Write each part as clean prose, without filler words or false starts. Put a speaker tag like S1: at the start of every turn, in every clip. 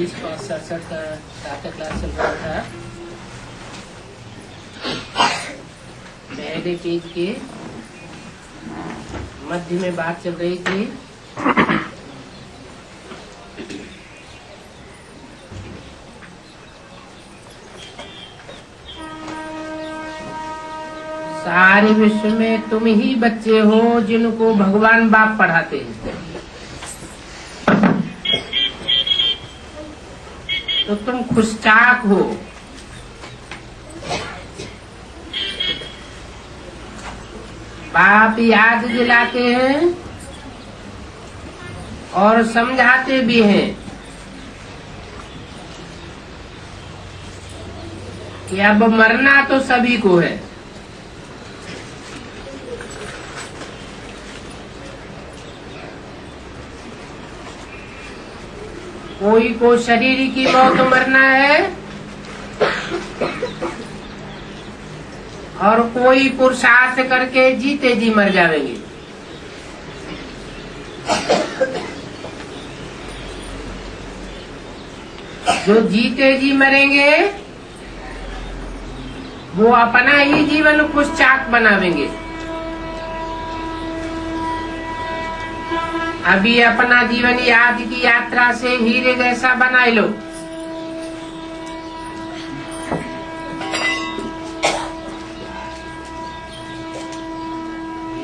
S1: 1967 का क्लास चल रहा था। पहले पेज के मध्य में बात चल रही थी। सारे विश्व में तुम ही बच्चे हो जिनको भगवान बाप पढ़ाते हैं, तो तुम खुशचाक हो। बाप याद दिलाते हैं और समझाते भी हैं कि अब मरना तो सभी को है। कोई को शरीर की मौत मरना है और कोई पुरुषार्थ करके जीते जी मर जाएंगे। जो जीते जी मरेंगे वो अपना ही जीवन खुशचाक बनावेंगे। अभी अपना जीवन याद की यात्रा से हीरे जैसा बनाए लो।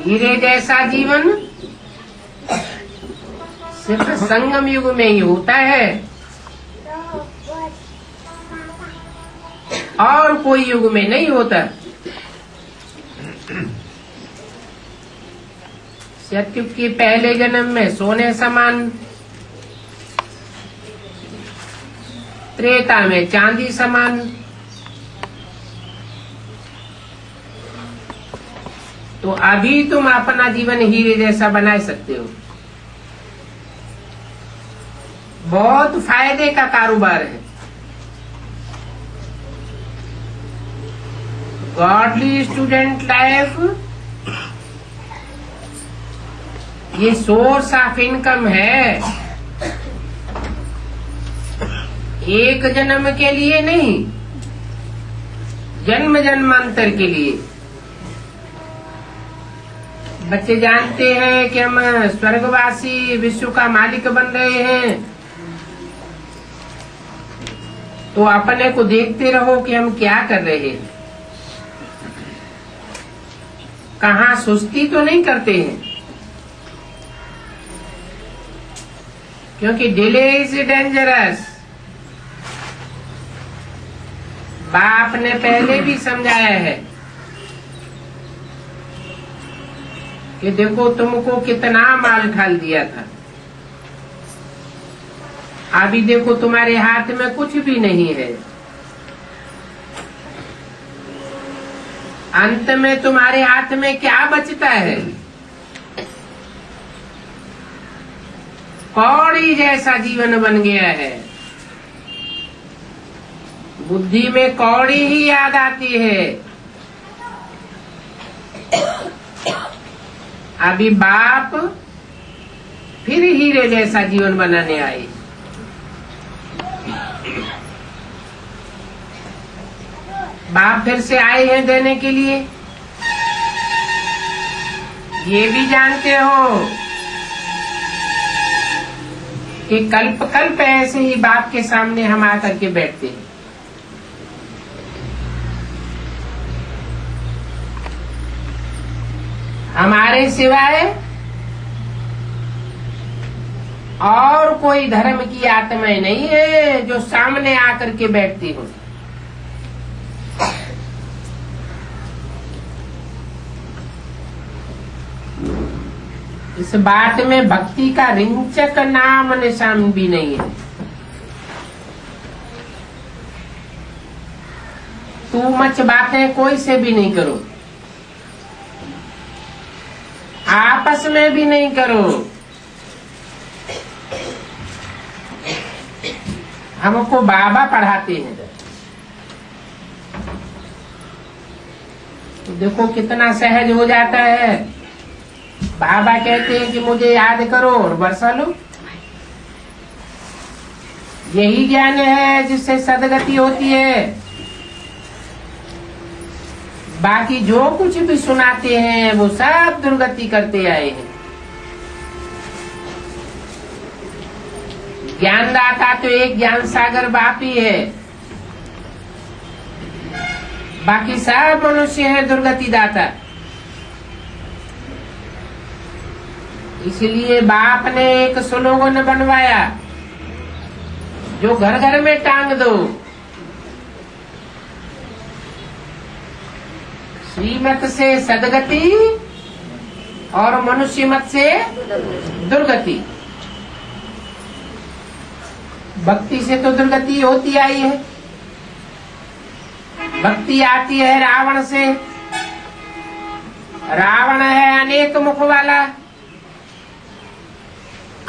S1: हीरे जैसा जीवन सिर्फ संगम युग में ही होता है और कोई युग में नहीं होता। सत्युग के पहले जन्म में सोने समान, त्रेता में चांदी समान, तो अभी तुम अपना जीवन हीरे जैसा बना सकते हो। बहुत फायदे का कारोबार है। गॉडली स्टूडेंट लाइफ ये सोर्स ऑफ इनकम है, एक जन्म के लिए नहीं, जन्म जन्मांतर के लिए। बच्चे जानते हैं कि हम स्वर्गवासी विश्व का मालिक बन रहे हैं, तो अपने को देखते रहो कि हम क्या कर रहे हैं। कहाँ सुस्ती तो नहीं करते हैं, क्योंकि डिले इज डेंजरस। बाप ने पहले भी समझाया है कि देखो तुमको कितना माल ठाल दिया था, अभी देखो तुम्हारे हाथ में कुछ भी नहीं है। अंत में तुम्हारे हाथ में क्या बचता है? कौड़ी जैसा जीवन बन गया है। बुद्धि में कौड़ी ही याद आती है। अभी बाप फिर हीरे जैसा जीवन बनाने आए। बाप फिर से आए हैं देने के लिए। ये भी जानते हो कि कल्प कल्प ऐसे ही बाप के सामने हम आकर के बैठते हैं। हमारे सिवाय और कोई धर्म की आत्माएं नहीं है जो सामने आकर के बैठती हो। इस बात में भक्ति का रिंचक नाम निशान भी नहीं है। तू मच बातें कोई से भी नहीं करो, आपस में भी नहीं करो। हमको बाबा पढ़ाते हैं, तो देखो कितना सहज हो जाता है। बाबा कहते हैं कि मुझे याद करो और बरसा लो। यही ज्ञान है जिससे सदगति होती है। बाकी जो कुछ भी सुनाते हैं वो सब दुर्गति करते आए हैं। ज्ञानदाता तो एक ज्ञान सागर बाप ही है, बाकी सब मनुष्य है दुर्गति दाता। इसलिए बाप ने एक स्लोगन बनवाया, जो घर घर में टांग दो, श्रीमत से सदगति और मनुष्य मत से दुर्गति। भक्ति से तो दुर्गति होती आई है। भक्ति आती है रावण से। रावण है अनेक मुख वाला,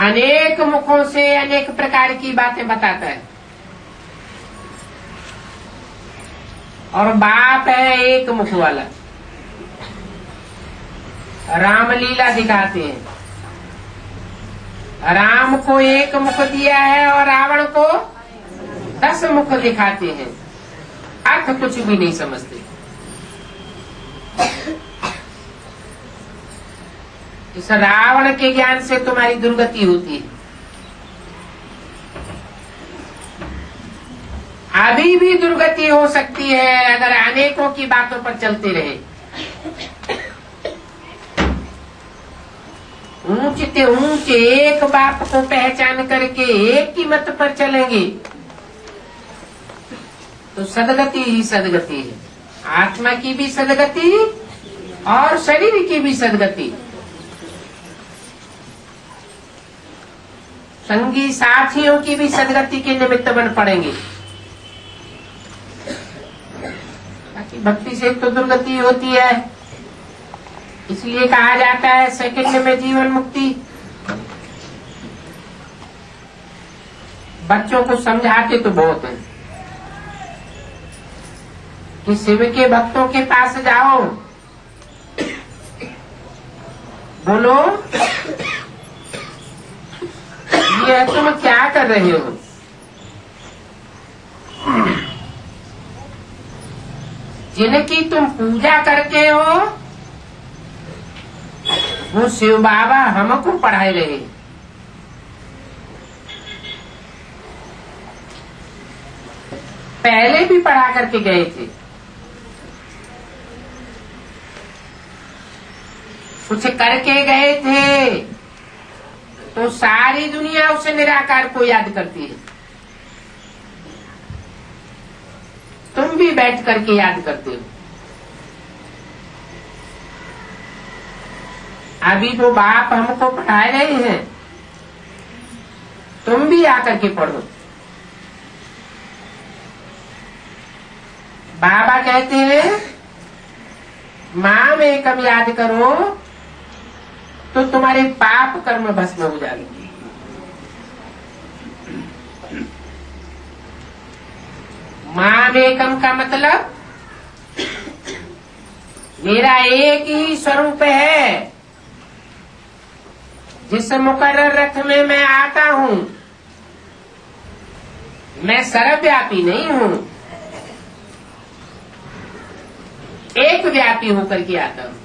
S1: अनेक मुखों से अनेक प्रकार की बातें बताता है। और बाप है एक मुख वाला, रामलीला दिखाते हैं। राम को एक मुख दिया है और रावण को 10 मुख दिखाते हैं। अर्थ कुछ भी नहीं समझते। इस रावण के ज्ञान से तुम्हारी दुर्गति होती है। अभी भी दुर्गति हो सकती है अगर अनेकों की बातों पर चलते रहे। ऊंचे ऊंचे एक बाप को पहचान करके एक की मत पर चलेंगे तो सदगति ही सदगति है। आत्मा की भी सदगति और शरीर की भी सदगति। संगी साथियों की भी सदगति के निमित्त बन पड़ेंगे। बाकी भक्ति से तो दुर्गति होती है, इसलिए कहा जाता है सेकंड में जीवन मुक्ति। बच्चों को समझाते तो बहुत है कि शिव के भक्तों के पास जाओ, बोलो ये तुम क्या कर रहे हो। जिनकी तुम पूजा करते हो वो शिव बाबा हमको पढ़ाए रहे। पहले भी पढ़ा करके गए थे। कुछ करके गए थे तो सारी दुनिया उस निराकार को याद करती है। तुम भी बैठ करके याद करते हो। अभी वो बाप हमको पढ़ा रहे हैं, तुम भी आकर के पढ़ो। बाबा कहते हैं माँ में कब याद करो तो तुम्हारे पाप कर्म भस्म हो जाएंगे। मामेकम का मतलब मेरा एक ही स्वरूप है। जिस मुकर्रर रथ में मैं आता हूँ मैं सर्वव्यापी नहीं हूँ, एक व्यापी होकर के आता हूँ।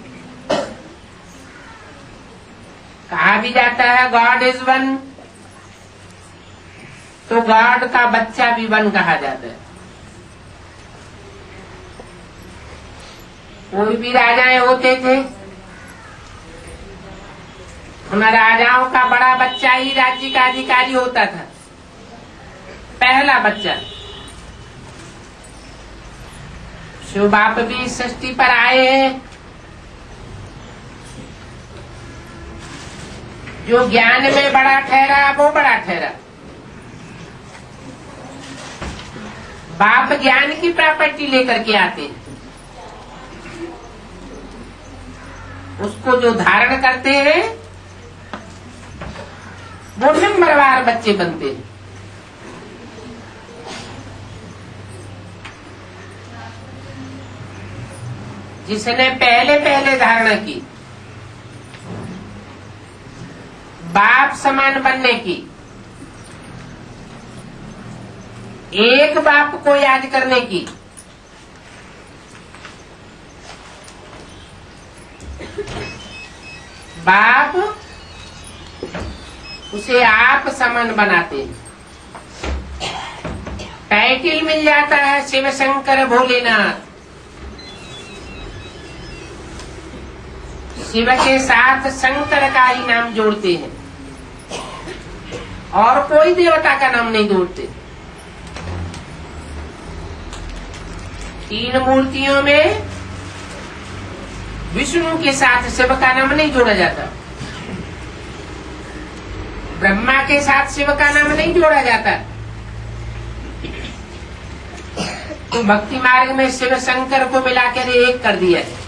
S1: कहा भी जाता है गॉड इज वन, तो गॉड का बच्चा भी वन कहा जाता है। कोई भी राजाएं होते थे, उन राजाओं का बड़ा बच्चा ही राज्य का अधिकारी होता था, पहला बच्चा। शिव बाप भी इस सृष्टि पर आए हैं। जो ज्ञान में बड़ा ठहरा वो बड़ा ठहरा। बाप ज्ञान की प्रॉपर्टी लेकर के आते हैं, उसको जो धारण करते हैं वो नंबरवार बच्चे बनते हैं। जिसने पहले पहले धारणा की बाप समान बनने की, एक बाप को याद करने की। बाप उसे आप समान बनाते हैं। टाइटिल मिल जाता है शिव शंकर भोलेनाथ। शिव के साथ शंकर का ही नाम जोड़ते हैं और कोई देवता का नाम नहीं जोड़ते। तीन मूर्तियों में विष्णु के साथ शिव का नाम नहीं जोड़ा जाता, ब्रह्मा के साथ शिव का नाम नहीं जोड़ा जाता। तो भक्ति मार्ग में शिव शंकर को मिलाकर एक कर दिया है।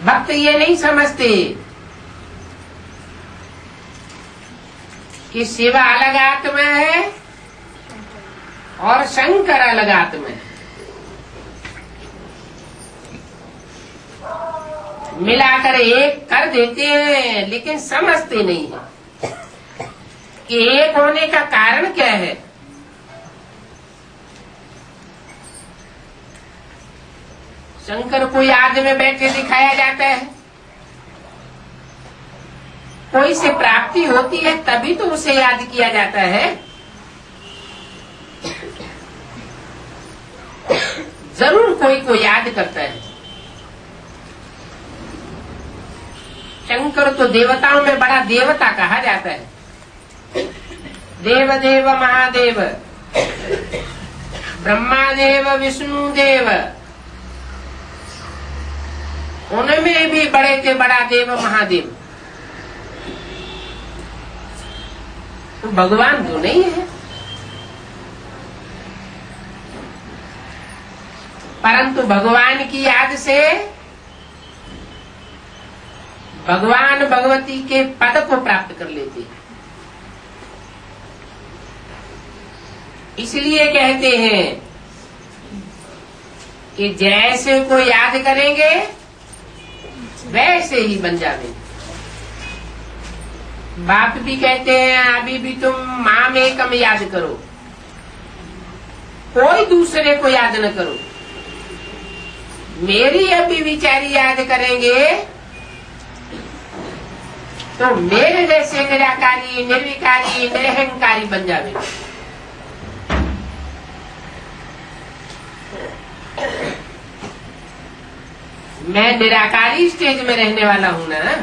S1: भक्त ये नहीं समझते कि शिव अलग आत्मा है और शंकर अलग आत्मा है। मिलाकर एक कर देते हैं, लेकिन समझते नहीं है कि एक होने का कारण क्या है। शंकर को याद में बैठे दिखाया जाता है। कोई से प्राप्ति होती है तभी तो उसे याद किया जाता है। जरूर कोई को याद करता है। शंकर तो देवताओं में बड़ा देवता कहा जाता है। देव देव महादेव, ब्रह्मा देव विष्णु देव, उनमें भी बड़े से बड़ा देव महादेव। तो भगवान तो नहीं है, परंतु भगवान की याद से भगवान भगवती के पद को प्राप्त कर लेते हैं। इसलिए कहते हैं कि जैसे को याद करेंगे वैसे ही बन जावे। बाप भी कहते हैं अभी भी तुम माँ में कम याद करो, कोई दूसरे को याद न करो। मेरी अभी विचारी याद करेंगे तो मेरे जैसे निराकारी निर्विकारी निरहंकारी बन जावे। मैं निराकारी स्टेज में रहने वाला हूं ना,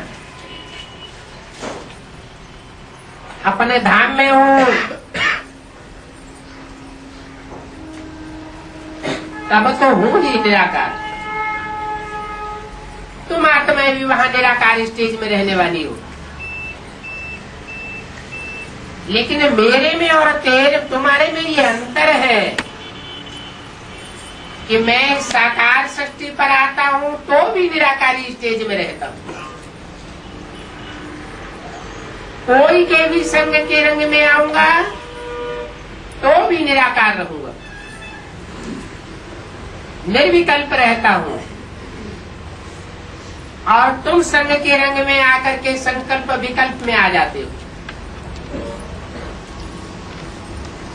S1: अपने धाम में हूं, तब तो हूं ही निराकार। तुम आत्माएं भी वहां निराकार स्टेज में रहने वाली हो, लेकिन मेरे में और तेरे तुम्हारे में ये अंतर है कि मैं साकार शक्ति पर आता हूं तो भी निराकारी स्टेज में रहता हूं। कोई के भी संग के रंग में आऊंगा तो भी निराकार रहूंगा, निर्विकल्प रहता हूं। और तुम संग के रंग में आकर के संकल्प विकल्प में आ जाते हो।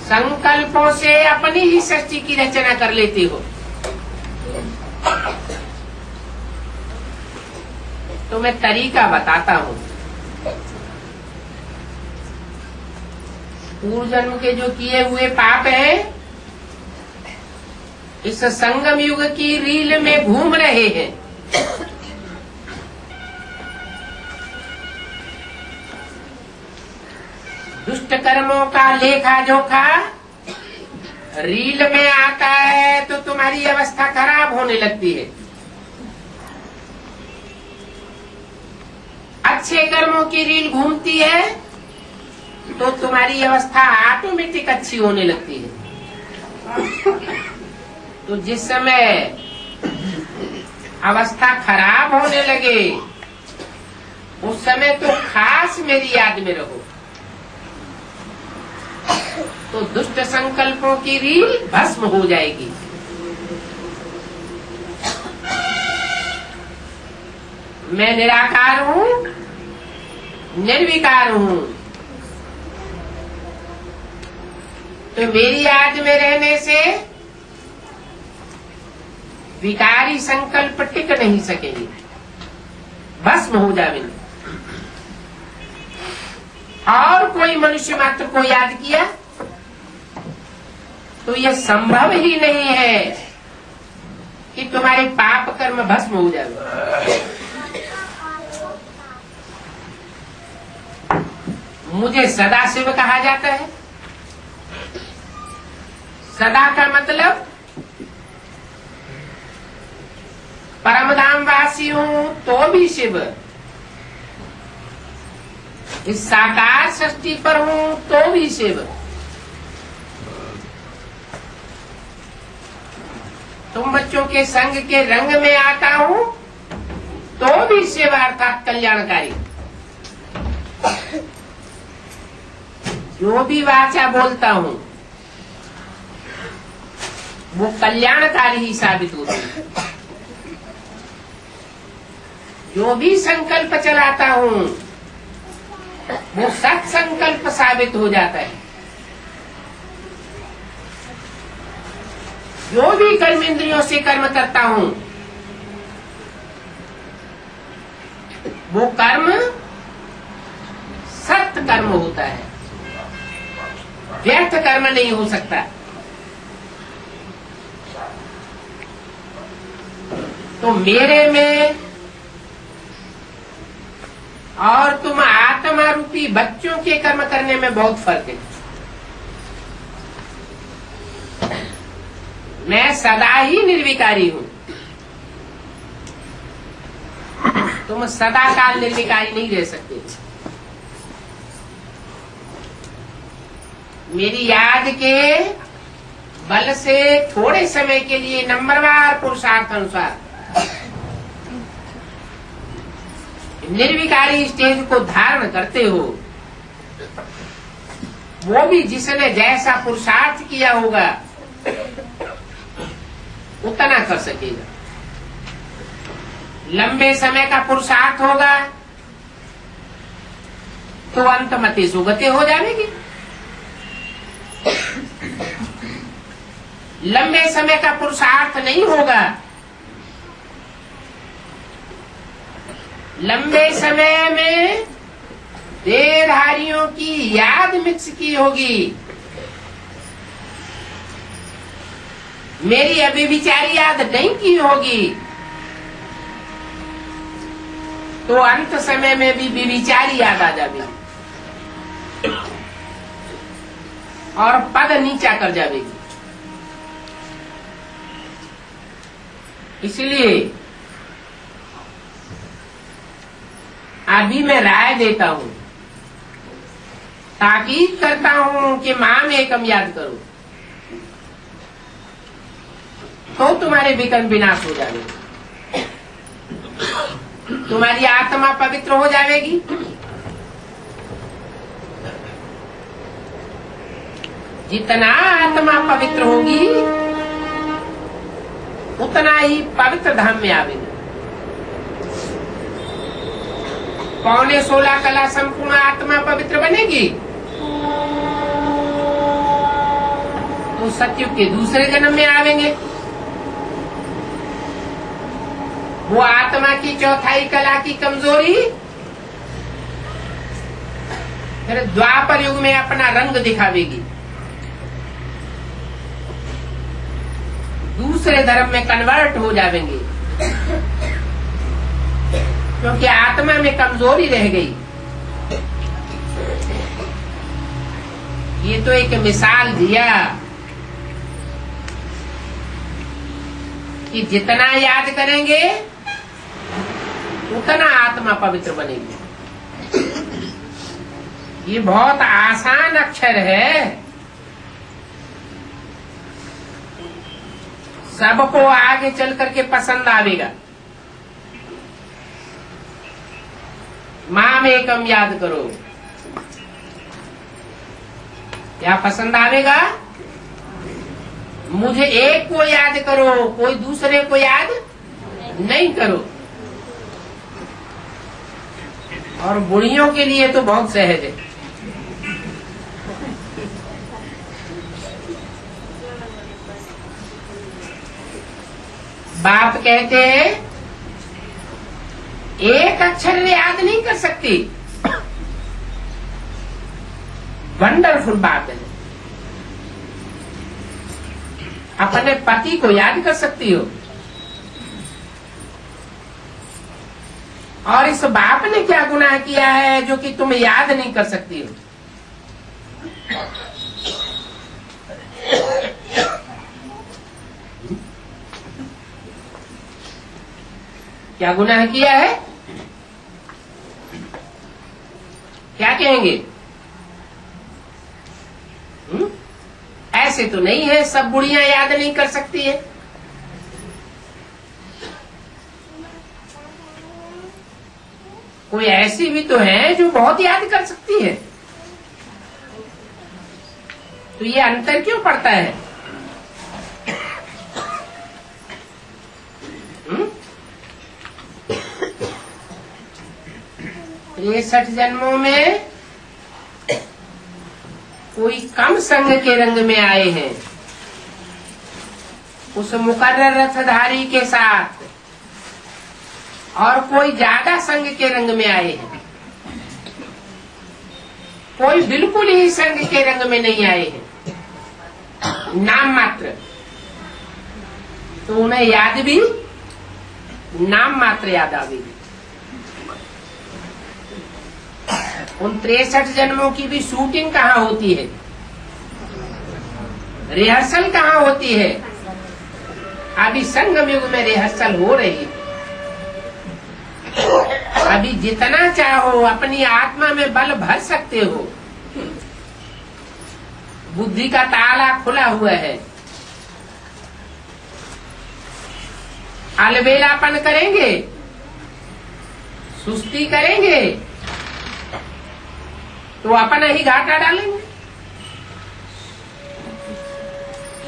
S1: संकल्पों से अपनी ही सृष्टि की रचना कर लेते हो। तो मैं तरीका बताता हूं। पूर्व जन्म के जो किए हुए पाप हैं, इस संगम युग की रील में घूम रहे हैं। दुष्ट कर्मों का लेखा जोखा रील में आता है तो तुम्हारी अवस्था खराब होने लगती है। अच्छे कर्मों की रील घूमती है तो तुम्हारी अवस्था ऑटोमेटिक अच्छी होने लगती है। तो जिस समय अवस्था खराब होने लगे उस समय तो खास मेरी याद में रहो, तो दुष्ट संकल्पों की रील भस्म हो जाएगी। मैं निराकार हूं, निर्विकार हूं, तो मेरी याद में रहने से विकारी संकल्प टिक नहीं सकेंगे, भस्म हो जाएंगे। और कोई मनुष्य मात्र को याद किया तो यह संभव ही नहीं है कि तुम्हारे पाप कर्म भस्म हो जाए। मुझे सदाशिव कहा जाता है। सदा का मतलब परमधाम वासी हूं तो भी शिव, इस साकार सृष्टि पर हूं तो भी शिव। तुम बच्चों के संग के रंग में आता हूं तो भी शिव अर्थात कल्याणकारी। जो भी वाचा बोलता हूं वो कल्याणकारी ही साबित होती है। जो भी संकल्प चलाता हूं वो सत्संकल्प साबित हो जाता है। जो भी कर्म इंद्रियों से कर्म करता हूं वो कर्म सत्य कर्म होता है, व्यर्थ कर्म नहीं हो सकता। तो मेरे में और तुम आत्मा रूपी बच्चों के कर्म करने में बहुत फर्क है। मैं सदा ही निर्विकारी हूं, तुम सदा काल निर्विकारी नहीं रह सकते। मेरी याद के बल से थोड़े समय के लिए नंबरवार पुरुषार्थ अनुसार निर्विकारी स्टेज को धारण करते हो। वो भी जिसने जैसा पुरुषार्थ किया होगा उतना कर सकेगा। लंबे समय का पुरुषार्थ होगा तो अंतमति सुगति हो जाएगी। लंबे समय का पुरुषार्थ नहीं होगा, लंबे समय में देहधारियों की याद मिक्स की होगी। मेरी अभी विचारी याद नहीं की होगी तो अंत समय में भी विचारी याद आ जाएगी और पद नीचा कर जाएगी। इसलिए अभी मैं राय देता हूं, ताकीद करता हूं कि माम एकम याद करो तो तुम्हारे विकर्म विनाश हो जाएंगे, तुम्हारी आत्मा पवित्र हो जाएगी। जितना आत्मा पवित्र होगी उतना ही पवित्र धाम में आवेगी। 15.16 कला संपूर्ण आत्मा पवित्र बनेगी तो सतयुग के दूसरे जन्म में आवेंगे। वो आत्मा की चौथाई कला की कमजोरी फिर द्वापर युग में अपना रंग दिखावेगी, दूसरे धर्म में कन्वर्ट हो जाएंगे क्योंकि आत्मा में कमजोरी रह गई। ये तो एक मिसाल दिया कि जितना याद करेंगे उतना आत्मा पवित्र बनेगी। ये बहुत आसान अक्षर है, सबको आगे चल करके पसंद आवेगा। माम एकम याद करो, क्या पसंद आवेगा? मुझे एक को याद करो, कोई दूसरे को याद नहीं करो। और बुढ़ियों के लिए तो बहुत सहज है। बाप कहते हैं एक अक्षर याद नहीं कर सकती। वंडरफुल बात है। अपने पति को याद कर सकती हो, और इस बाप ने क्या गुनाह किया है जो कि तुम याद नहीं कर सकती हो? क्या गुनाह किया है? क्या कहेंगे? ऐसे तो नहीं है सब बुढ़ियां याद नहीं कर सकती है। कोई ऐसी भी तो है जो बहुत याद कर सकती है। तो ये अंतर क्यों पड़ता है? 63 जन्मों में कोई कम संग के रंग में आए हैं उस मुकर्रर रथधारी के साथ, और कोई ज्यादा संग के रंग में आए हैं, कोई बिल्कुल ही संग के रंग में नहीं आए हैं, नाम मात्र। तो उन्हें याद भी नाम मात्र याद आवेगी। उन 63 जन्मों की भी शूटिंग कहाँ होती है, रिहर्सल कहाँ होती है? अभी संगम युग में रिहर्सल हो रही है। अभी जितना चाहो अपनी आत्मा में बल भर सकते हो। बुद्धि का ताला खुला हुआ है। अलबेलापन करेंगे, सुस्ती करेंगे तो अपना ही घाटा डालेंगे।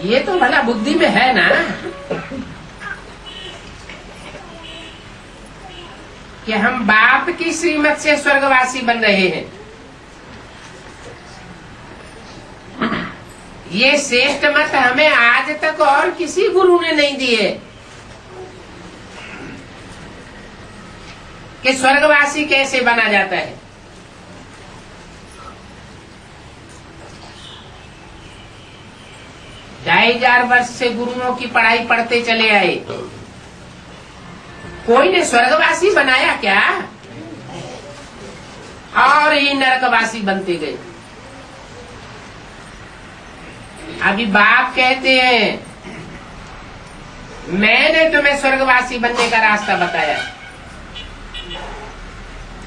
S1: ये तो भला बुद्धि में है ना कि हम बाप की श्रीमत से स्वर्गवासी बन रहे हैं। ये श्रेष्ठ मत हमें आज तक और किसी गुरु ने नहीं दिए कि स्वर्गवासी कैसे बना जाता है। ढाई हजार वर्ष से गुरुओं की पढ़ाई पढ़ते चले आए, कोई ने स्वर्गवासी बनाया क्या? और ही नरकवासी बनते गए। अभी बाप कहते हैं मैंने तुम्हें स्वर्गवासी बनने का रास्ता बताया।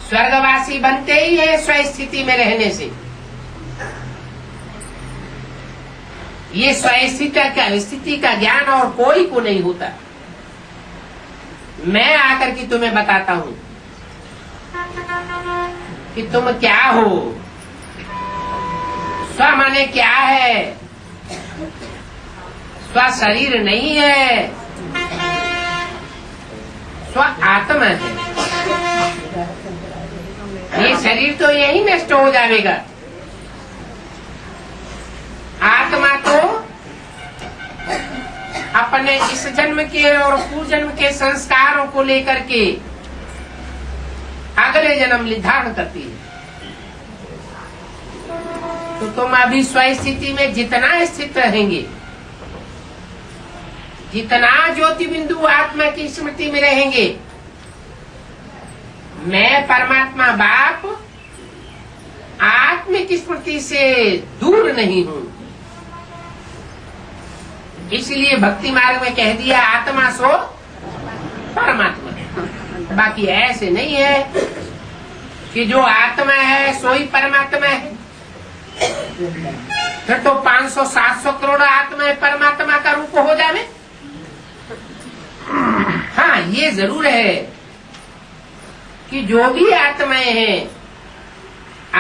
S1: स्वर्गवासी बनते ही है स्वस्थिति में रहने से। ये स्वस्थिति का ज्ञान और कोई को नहीं होता। मैं आकर के तुम्हें बताता हूं कि तुम क्या हो। स्व माने क्या है? स्व शरीर नहीं है, स्व आत्मा है। ये शरीर तो यही नष्ट हो जाएगा। आत्मा तो अपने इस जन्म के और पूर्व जन्म के संस्कारों को लेकर के अगले जन्म निर्धारण करती है। तो तुम अभी स्वस्थिति में जितना स्थित रहेंगे, जितना ज्योति बिंदु आत्मा की स्मृति में रहेंगे, मैं परमात्मा बाप आत्मिक स्मृति से दूर नहीं हूं। इसलिए भक्ति मार्ग में कह दिया आत्मा सो परमात्मा। बाकी ऐसे नहीं है कि जो आत्मा है सो ही परमात्मा है। फिर तो 500-700 करोड़ आत्माएं परमात्मा का रूप हो जावे। हाँ, ये जरूर है कि जो भी आत्माएं हैं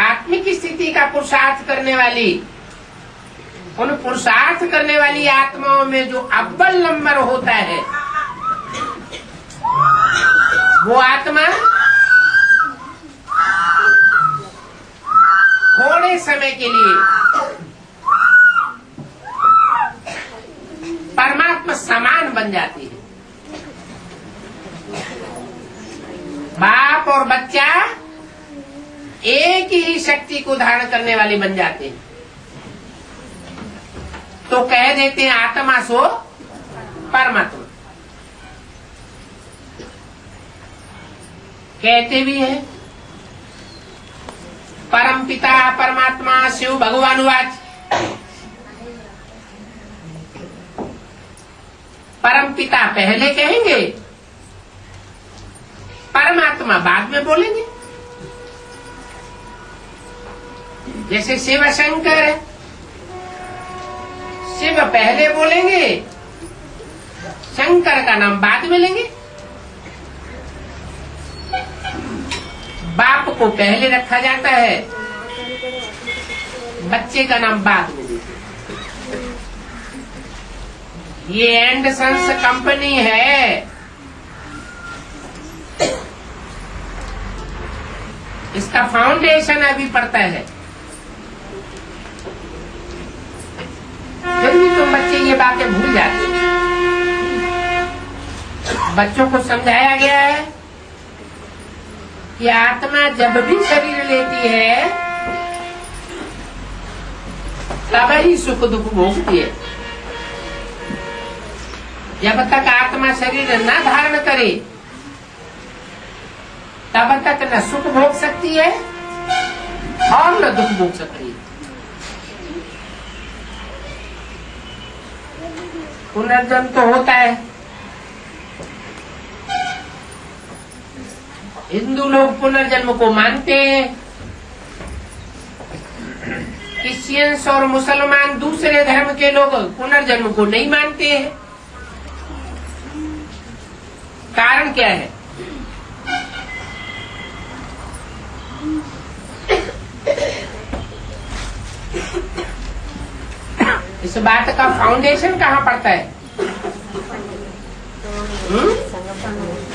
S1: आत्मिक स्थिति का पुरुषार्थ करने वाली, उन पुरुषार्थ करने वाली आत्माओं में जो अव्वल नंबर होता है वो आत्मा थोड़े समय के लिए परमात्मा समान बन जाती है। बाप और बच्चा एक ही शक्ति को धारण करने वाले बन जाते हैं। तो कह देते हैं आत्मा सो परमात्मा, कहते भी हैं परम पिता परमात्मा शिव भगवान वाच। परम पिता पहले कहेंगे, परमात्मा बाद में बोलेंगे। जैसे शिव शंकर है, शिव पहले बोलेंगे, शंकर का नाम बाद में लेंगे। बाप को पहले रखा जाता है, बच्चे का नाम बाद में देते। ये एंडरसन्स कंपनी है, इसका फाउंडेशन अभी पड़ता है। फिर भी तुम बच्चे ये बातें भूल जाते हैं। बच्चों को समझाया गया है कि आत्मा जब भी शरीर लेती है तब ही सुख दुख भोगती है। जब तक आत्मा शरीर न धारण करे तब तक न सुख भोग सकती है और न दुख भोग सकती है। पुनर्जन्म तो होता है। हिंदू लोग पुनर्जन्म को मानते हैं, क्रिश्चियंस और मुसलमान दूसरे धर्म के लोग पुनर्जन्म को नहीं मानते हैं। कारण क्या है? इस बात का फाउंडेशन कहाँ पड़ता है?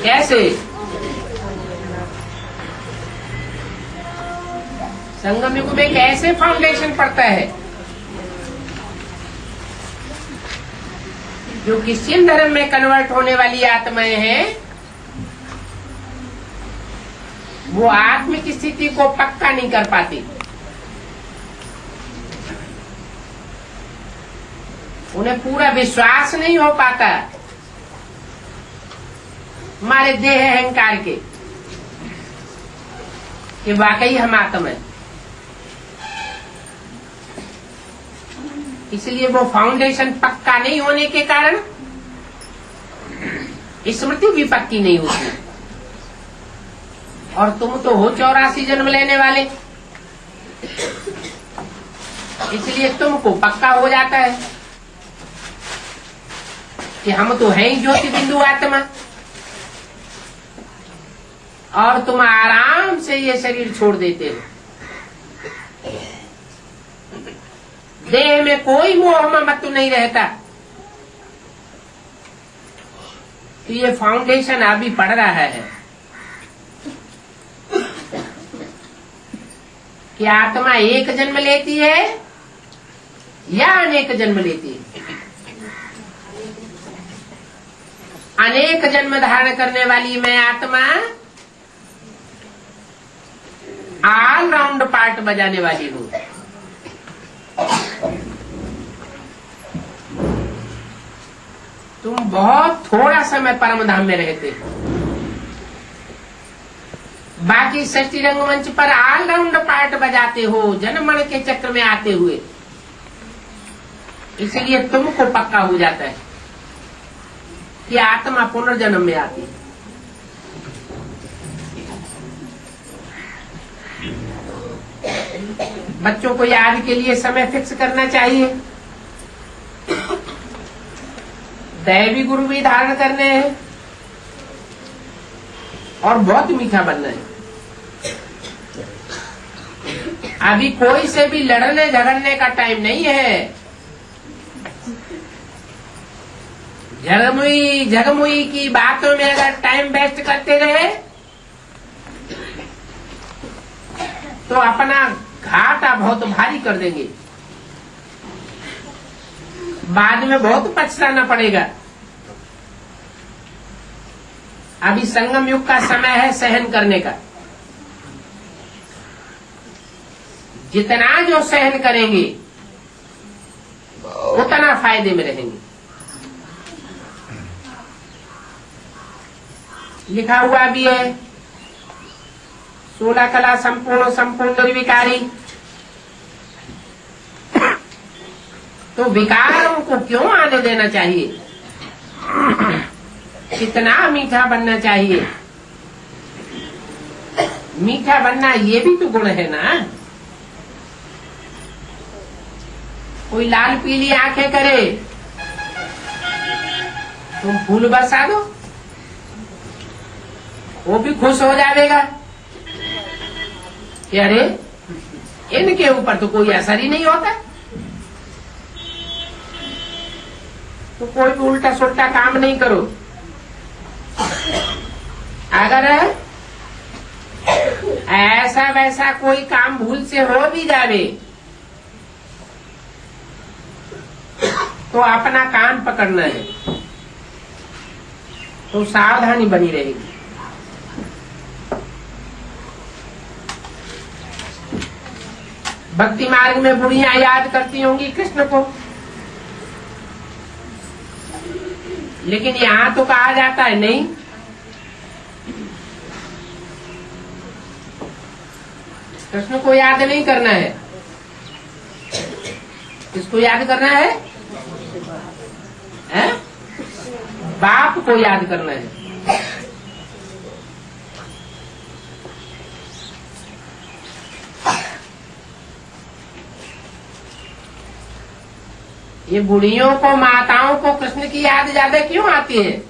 S1: कैसे? संगम युग में कैसे फाउंडेशन पड़ता है? जो क्रिश्चियन धर्म में कन्वर्ट होने वाली आत्माएं हैं वो आत्मिक स्थिति को पक्का नहीं कर पाती। उन्हें पूरा विश्वास नहीं हो पाता हमारे देह अहंकार के कि वाकई हम आत्मा है। इसलिए वो फाउंडेशन पक्का नहीं होने के कारण स्मृति भी पक्की नहीं होती। और तुम तो हो 84 जन्म लेने वाले, इसलिए तुमको पक्का हो जाता है कि हम तो हैं ही ज्योति बिंदु आत्मा, और तुम आराम से ये शरीर छोड़ देते हो। देह में कोई मोह ममत्व नहीं रहता। तो ये फाउंडेशन अभी पड़ रहा है कि आत्मा एक जन्म लेती है या अनेक जन्म लेती है। अनेक जन्म धारण करने वाली मैं आत्मा ऑल राउंड पार्ट बजाने वाली हूँ। तुम बहुत थोड़ा समय परम धाम में रहते हो, बाकी सृष्टि रंगमंच पर ऑल राउंड पार्ट बजाते हो जन्म मरण के चक्र में आते हुए। इसलिए तुमको पक्का हो जाता है कि आत्मा पुनर्जन्म में आती है। बच्चों को याद के लिए समय फिक्स करना चाहिए। दैवी गुरु भी धारण करने हैं और बहुत मीठा बनना है। अभी कोई से भी लड़ने झगड़ने का टाइम नहीं है। झगमुई की बातों में अगर टाइम वेस्ट करते रहे तो अपना घाटा बहुत भारी कर देंगे, बाद में बहुत पछताना पड़ेगा। अभी संगम युग का समय है सहन करने का। जितना जो सहन करेंगे उतना फायदे में रहेंगे। लिखा हुआ भी है 16 कला संपूर्ण संपूर्ण निर्विकारी। तो विकारों को क्यों आने देना चाहिए? कितना मीठा बनना चाहिए। मीठा बनना ये भी तो गुण है ना। कोई लाल पीली आंखें करे, तुम फूल बरसा दो, वो भी खुश हो जाएगा कि अरे इनके ऊपर तो कोई असर ही नहीं होता। तो कोई भी उल्टा सुल्टा काम नहीं करो। अगर ऐसा वैसा कोई काम भूल से हो भी जावे तो अपना कान पकड़ना है, तो सावधानी बनी रहेगी। भक्ति मार्ग में बुढ़ियां याद करती होंगी कृष्ण को, लेकिन यहां तो कहा जाता है नहीं, कृष्ण को याद नहीं करना है। किसको याद करना है? हैं? बाप को याद करना है। ये बुढ़ियों को, माताओं को कृष्ण की याद ज्यादा क्यों आती है?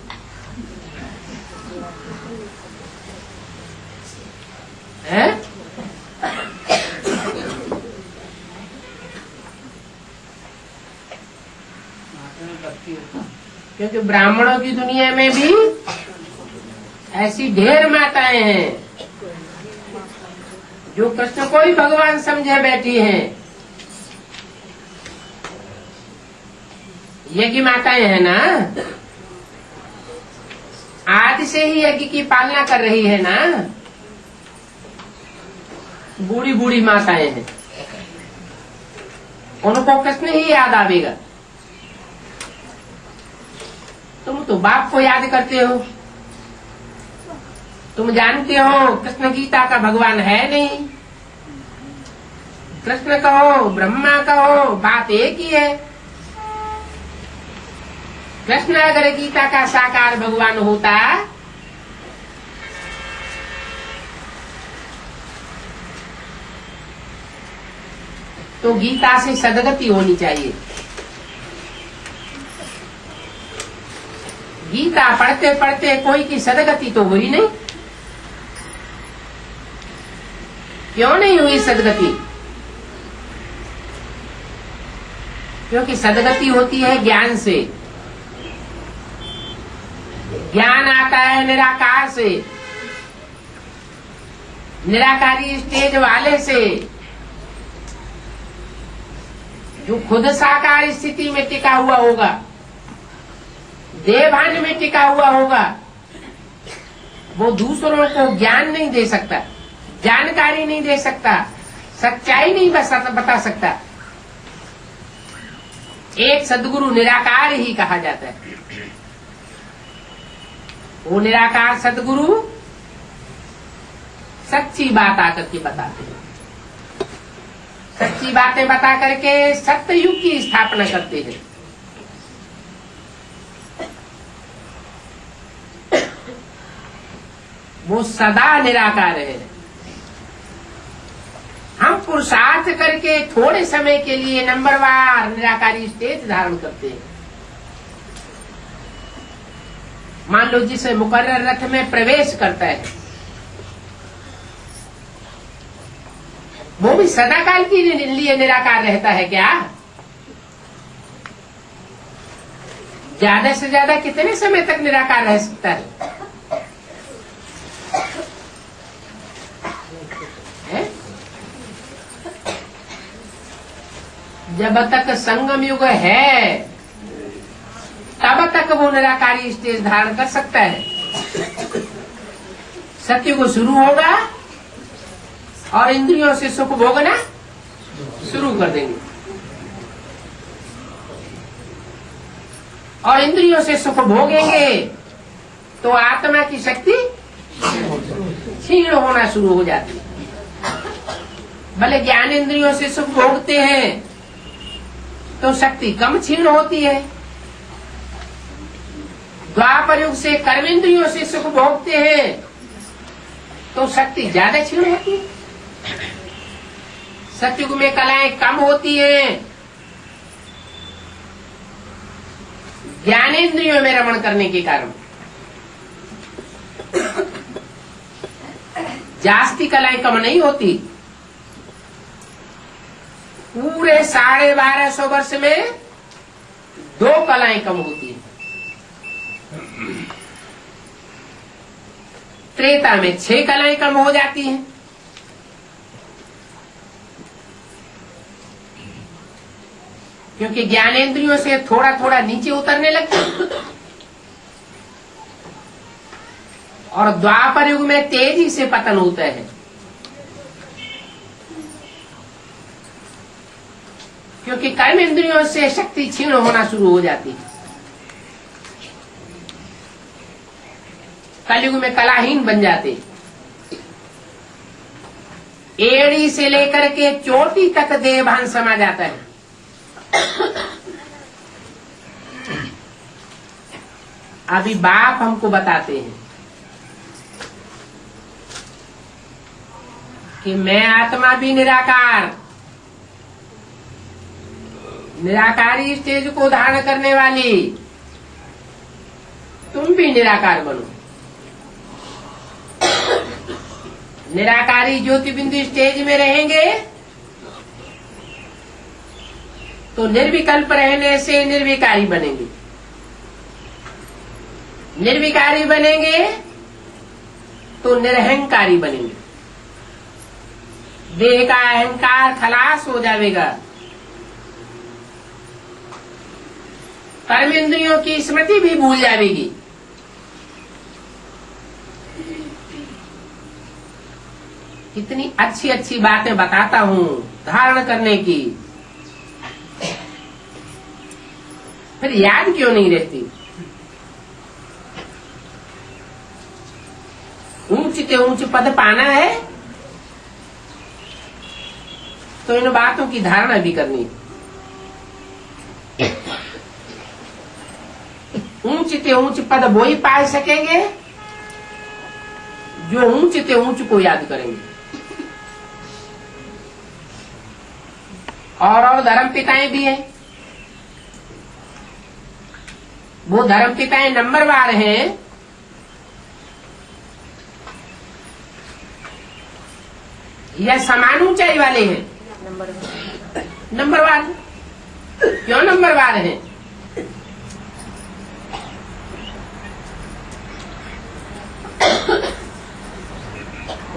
S1: हैं? क्योंकि ब्राह्मणों की दुनिया में भी ऐसी ढेर माताएं हैं जो कृष्ण को ही भगवान समझे बैठी हैं। यज्ञ माताएं हैं ना, आदि से ही यज्ञ की पालना कर रही है ना। बूढ़ी बूढ़ी माताएं हैं, उनको कृष्ण ही याद आवेगा। तुम तो बाप को याद करते हो। तुम जानते हो कृष्ण गीता का भगवान है नहीं। कृष्ण कहो, ब्रह्मा कहो, बात एक ही है। कृष्ण अगर गीता का साकार भगवान होता तो गीता से सदगति होनी चाहिए। गीता पढ़ते पढ़ते कोई की सदगति तो हुई नहीं। क्यों नहीं हुई सदगति? क्योंकि सदगति होती है ज्ञान से। ज्ञान आता है निराकार से, निराकारी स्टेज वाले से, जो खुद साकार स्थिति में टिका हुआ होगा, देवान में टिका हुआ होगा। वो दूसरों को ज्ञान नहीं दे सकता, जानकारी नहीं दे सकता, सच्चाई नहीं बता सकता। एक सद्गुरु निराकार ही कहा जाता है। वो निराकार सद्गुरु सच्ची बात आकर के बताते हैं, सच्ची बातें बता करके सत्य युग की स्थापना करते हैं। वो सदा निराकार है। हम पुरुषार्थ करके थोड़े समय के लिए नंबरवार निराकारी स्टेज धारण करते हैं। मान लो जिसे मुकर्रर रथ में प्रवेश करता है, वो भी सदाकाल के लिए निराकार रहता है क्या? ज्यादा से ज्यादा कितने समय तक निराकार रह सकता है? जब तक संगम युग है तब तक वो निराकारी स्टेज धारण कर सकता है। सत्युग शुरू होगा और इंद्रियों से सुख भोगना शुरू कर देंगे, और इंद्रियों से सुख भोगेंगे तो आत्मा की शक्ति क्षीण होना शुरू हो जाती है। भले ज्ञान इंद्रियों से सुख भोगते हैं तो शक्ति कम क्षीण होती है, द्वापर युग से कर्म इंद्रियों से सुख भोगते हैं तो शक्ति ज्यादा क्षीण होती है। सतयुग में कलाएं कम होती हैं, ज्ञानेंद्रियों में रमण करने के कारण जास्ती कलाएं कम नहीं होती। पूरे 1250 वर्ष में 2 कलाएं कम होती हैं। त्रेता में 6 कलाएं कम हो जाती हैं। क्योंकि ज्ञानेंद्रियों से थोड़ा थोड़ा नीचे उतरने लगते हैं, और द्वापर युग में तेजी से पतन होता है। क्योंकि कर्म इंद्रियों से शक्ति क्षीण होना शुरू हो जाती है। कलयुग में कलाहीन बन जाते, एड़ी से लेकर के चोटी तक देहभान समा जाता है। अभी बाप हमको बताते हैं कि मैं आत्मा भी निराकार, निराकारी स्टेज को धारण करने वाली तुम भी निराकार बनो। निराकारी ज्योति बिंदु स्टेज में रहेंगे तो निर्विकल्प रहने से निर्विकारी बनेंगे, निर्विकारी बनेंगे तो निरहंकारी बनेंगे। देह का अहंकार खलास हो जाएगा, कर्म इंद्रियों की स्मृति भी भूल जाएगी। कितनी अच्छी अच्छी बातें बताता हूँ धारण करने की, फिर याद क्यों नहीं रहती? ऊंच के ऊंच पद पाना है तो इन बातों की धारणा भी करनी है। ऊंच ते ऊंच पद वो ही पा सकेंगे जो ऊंच ते ऊंच को याद करेंगे। और धर्म पिताएं भी हैं, वो धर्म पिताएं नंबरवार हैं। या समान ऊंचाई वाले हैं? नंबरवार। क्यों नंबरवार हैं?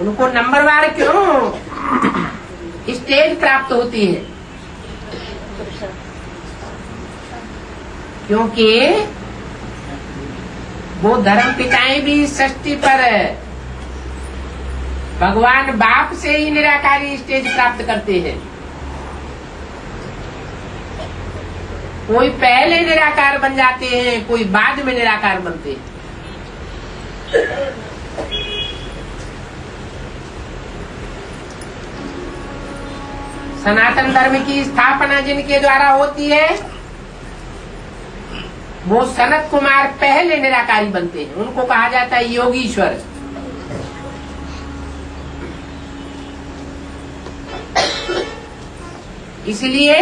S1: उनको नंबरवार क्यों स्टेज प्राप्त होती है? क्योंकि वो धर्म पिताएं भी सृष्टि पर भगवान बाप से ही निराकारी स्टेज प्राप्त करते हैं। कोई पहले निराकार बन जाते हैं, कोई बाद में निराकार बनते हैं। सनातन धर्म की स्थापना जिनके द्वारा होती है वो सनत कुमार पहले निराकारी बनते हैं। उनको कहा जाता है योगीश्वर। इसलिए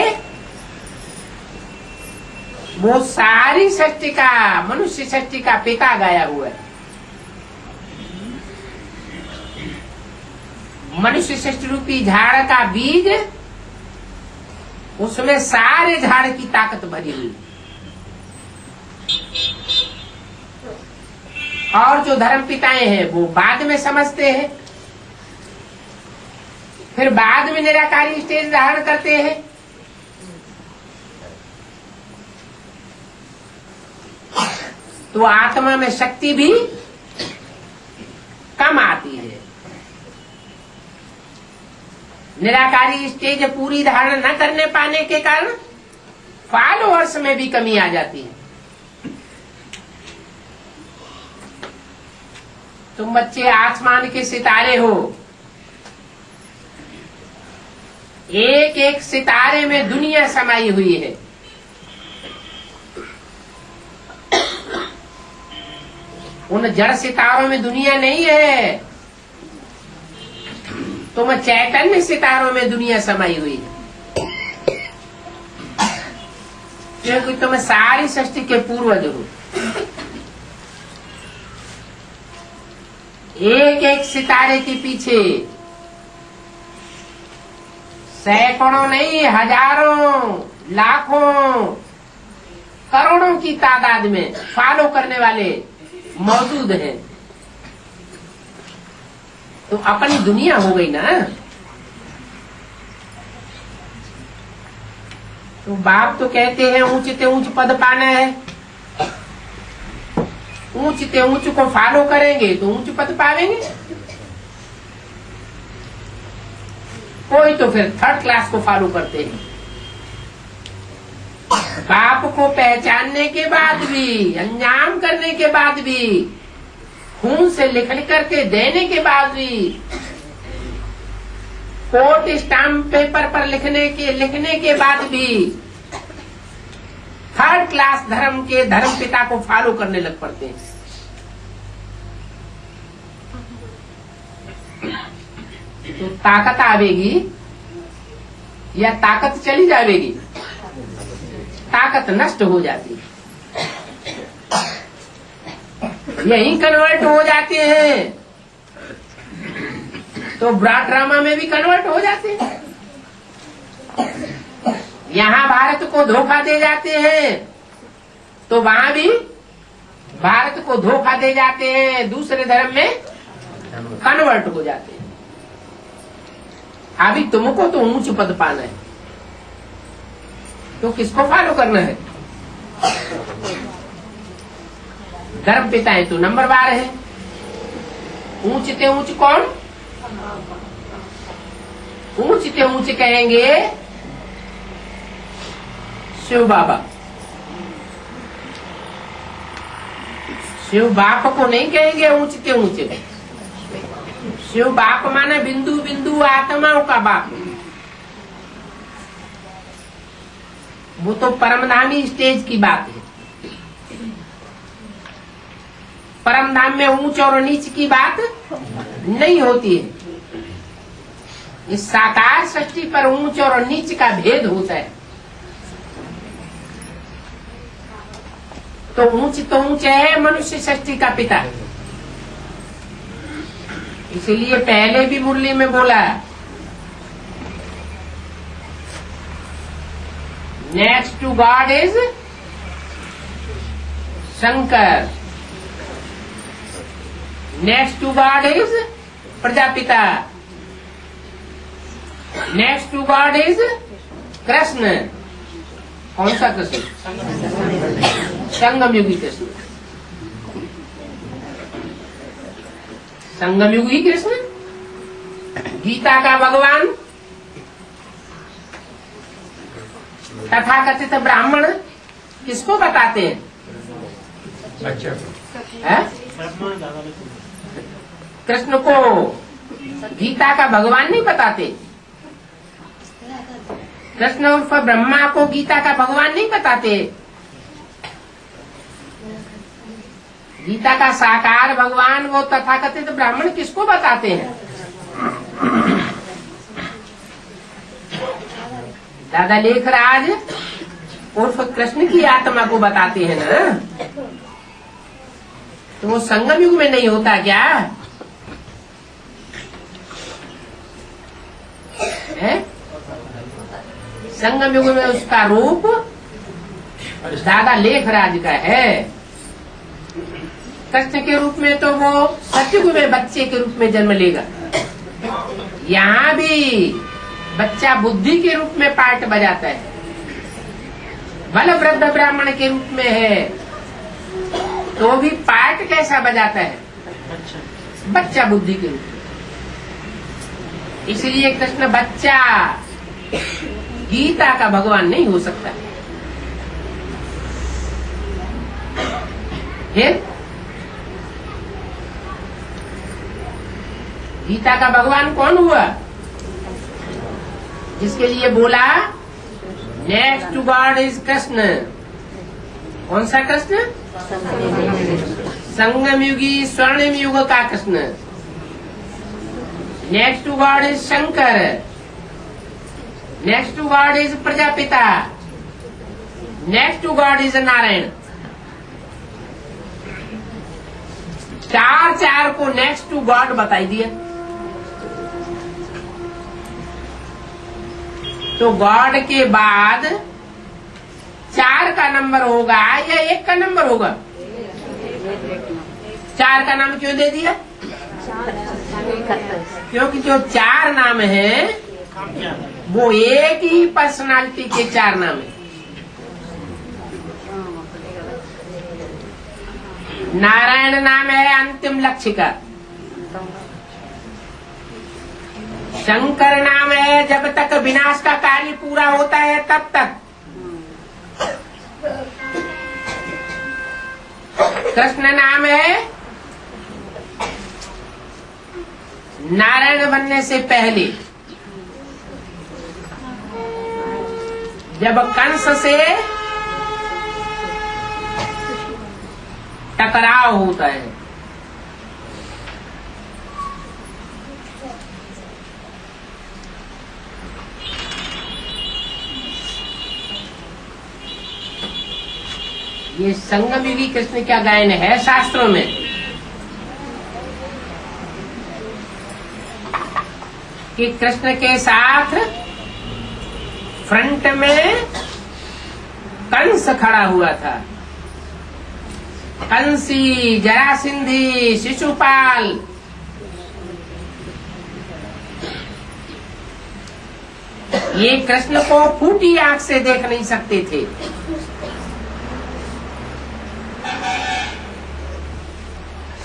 S1: वो सारी सृष्टि का, मनुष्य सृष्टि का पिता गाया हुआ है। मनुष्य सृष्टि रूपी झाड़ का बीज, उसमें सारे झाड़ की ताकत भरी हुई। और जो धर्म पिताएं हैं वो बाद में समझते हैं, फिर बाद में निराकारी स्टेज धारण करते हैं। तो आत्मा में शक्ति भी कम आती निराकारी स्टेज पूरी धारण न करने पाने के कारण फॉलोअर्स में भी कमी आ जाती है। तुम बच्चे आसमान के सितारे हो, एक एक सितारे में दुनिया समाई हुई है। उन जड़ सितारों में दुनिया नहीं है, तुम चैतन्य सितारों में दुनिया समाई हुई है। क्योंकि तुम सारी सृष्टि के पूर्वज हो। एक एक सितारे के पीछे सैकड़ों नहीं, हजारों, लाखों, करोड़ों की तादाद में फॉलो करने वाले मौजूद हैं। तो अपनी दुनिया हो गई ना। तो बाप तो कहते हैं ऊंच से ऊंच पद पाना है, ऊंच से ऊंच को फॉलो करेंगे तो ऊंच पद पावेंगे। कोई तो फिर थर्ड क्लास को फॉलो करते हैं। बाप को पहचानने के बाद भी, अंजाम करने के बाद भी, खून से लिख करके देने के बाद भी, कोर्ट स्टाम्प पेपर पर लिखने के बाद भी थर्ड क्लास धर्म के धर्म पिता को फॉलो करने लग पड़ते हैं। तो ताकत आवेगी या ताकत चली जाएगी? ताकत नष्ट हो जाती है, यही कन्वर्ट हो जाते हैं। तो ब्रॉड ड्रामा में भी कन्वर्ट हो जाते हैं। यहाँ भारत को धोखा दे जाते हैं तो वहां भी भारत को धोखा दे जाते हैं, दूसरे धर्म में कन्वर्ट हो जाते हैं। अभी तुमको तो ऊंच पद पाना है, तो किसको फॉलो करना है? धर्म पिता है तो नंबर 12 है। ऊंच से ऊंच कौन? ऊंच से ऊंच कहेंगे शिव बाबा। शिव बाप को नहीं कहेंगे ऊंच से ऊंचे। शिव बाप माने बिंदु बिंदु आत्माओं का बाप। वो तो परमधामी स्टेज की बात है। परमधाम में ऊंच और नीच की बात नहीं होती है। इस साकार सृष्टि पर ऊंच और नीच का भेद होता है। तो ऊंच है मनुष्य सृष्टि का पिता। इसलिए पहले भी मुरली में बोला, next to God is Shankar, next to God is Prajapita, next to God is Krishna. कौन सा कृष्ण? संगम युगी कृष्ण। संगम युगी कृष्ण, गीता का भगवान, तथाकथित ब्राह्मण किसको बताते हैं? कृष्ण को गीता का भगवान नहीं बताते। कृष्ण उर्फ ब्रह्मा को गीता का भगवान नहीं बताते। गीता का साकार भगवान वो तथाकथित ब्राह्मण किसको बताते हैं? दादा लेखराज उर्फ कृष्ण की आत्मा को बताते हैं ना। तो वो संगम युग में नहीं होता क्या है? संगम युग में उसका रूप दादा लेखराज का है। कृष्ण के रूप में तो वो सतयुग में बच्चे के रूप में जन्म लेगा। यहाँ भी बच्चा बुद्धि के रूप में पार्ट बजाता है, बल वृद्ध ब्राह्मण के रूप में है तो भी पार्ट कैसा बजाता है? बच्चा बुद्धि के रूप में। इसलिए कृष्ण बच्चा गीता का भगवान नहीं हो सकता। फिर गीता का भगवान कौन हुआ? जिसके लिए बोला next to God is Krishna. कौन सा कृष्ण? संगम युगी स्वर्णिम युग का Krishna. Next to God is Shankar. Next to God is Prajapita. Next to God is Narayan. चार को नेक्स्ट टू गॉड बताई दिया। तो गॉड के बाद 4 का नंबर होगा या 1 का नंबर होगा? 4 का नाम क्यों दे दिया? क्योंकि जो 4 नाम है वो एक ही पर्सनालिटी के 4 नाम है। नारायण नाम है अंतिम लक्ष्य का। शंकर नाम है जब तक विनाश का कार्य पूरा होता है तब तक। कृष्ण नाम है नारायण बनने से पहले, जब कंस से टकराव होता है। ये संगम युगी कृष्ण क्या गायन है शास्त्रों में कि कृष्ण के साथ फ्रंट में कंस खड़ा हुआ था। कंसी, जरासिंधी, शिशुपाल। ये कृष्ण को फूटी आंख से देख नहीं सकते थे।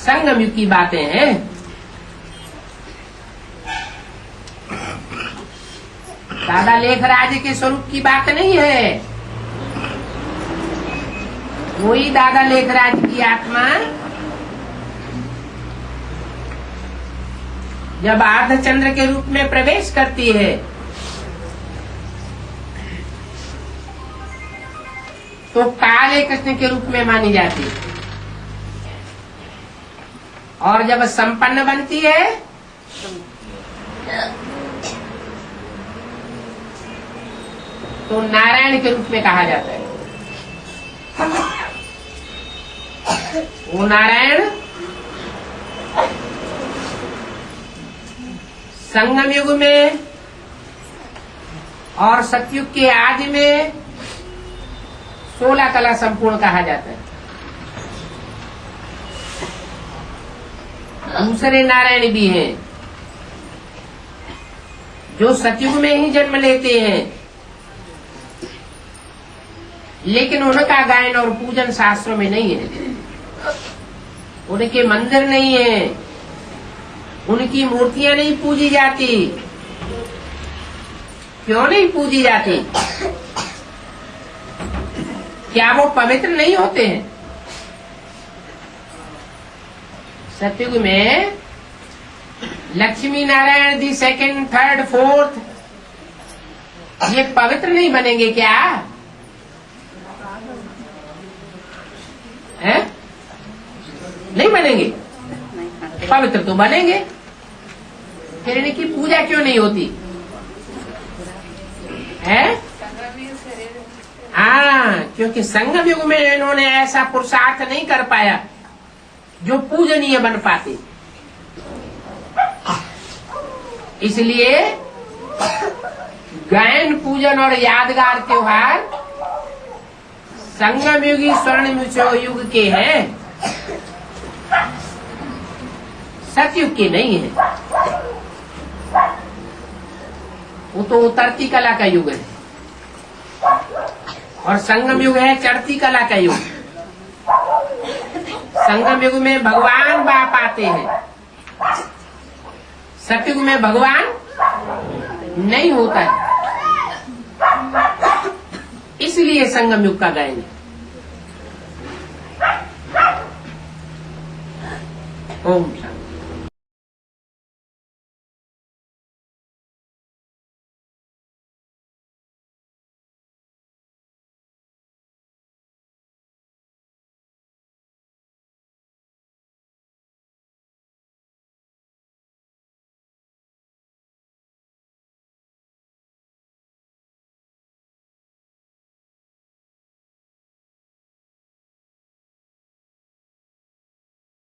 S1: संगम युग की बातें हैं। दादा लेखराज के स्वरूप की बात नहीं है। वही दादा लेखराज की आत्मा जब अर्धचंद्र के रूप में प्रवेश करती है तो काले कृष्ण के रूप में मानी जाती है, और जब संपन्न बनती है तो नारायण के रूप में कहा जाता है। वो नारायण संगम युग में और सतयुग के आदि में 16 कला संपूर्ण कहा जाता है। दूसरे नारायण भी हैं जो सतयुग में ही जन्म लेते हैं, लेकिन उनका गायन और पूजन शास्त्रों में नहीं है। उनके मंदिर नहीं है, उनकी मूर्तियां नहीं पूजी जाती। क्यों नहीं पूजी जाती? क्या वो पवित्र नहीं होते हैं? सतयुग में Lakshmi Narayan the second, third, fourth ये पवित्र नहीं बनेंगे क्या? है? नहीं बनेंगे? पवित्र तो बनेंगे। फिर इनकी पूजा क्यों नहीं होती है? हाँ, क्योंकि संगम युग में इन्होंने ऐसा पुरुषार्थ नहीं कर पाया जो पूजनीय बन पाते। इसलिए गायन, पूजन और यादगार त्योहार संगम युगी स्वर्णिम युग के हैं, सतयुग के नहीं है। वो तो उतरती कला का युग है और संगम युग है चढ़ती कला का युग। संगम युग में भगवान बाप आते हैं, सतयुग में भगवान नहीं होता है। इसलिए संगम युग का गाएंगे। ओम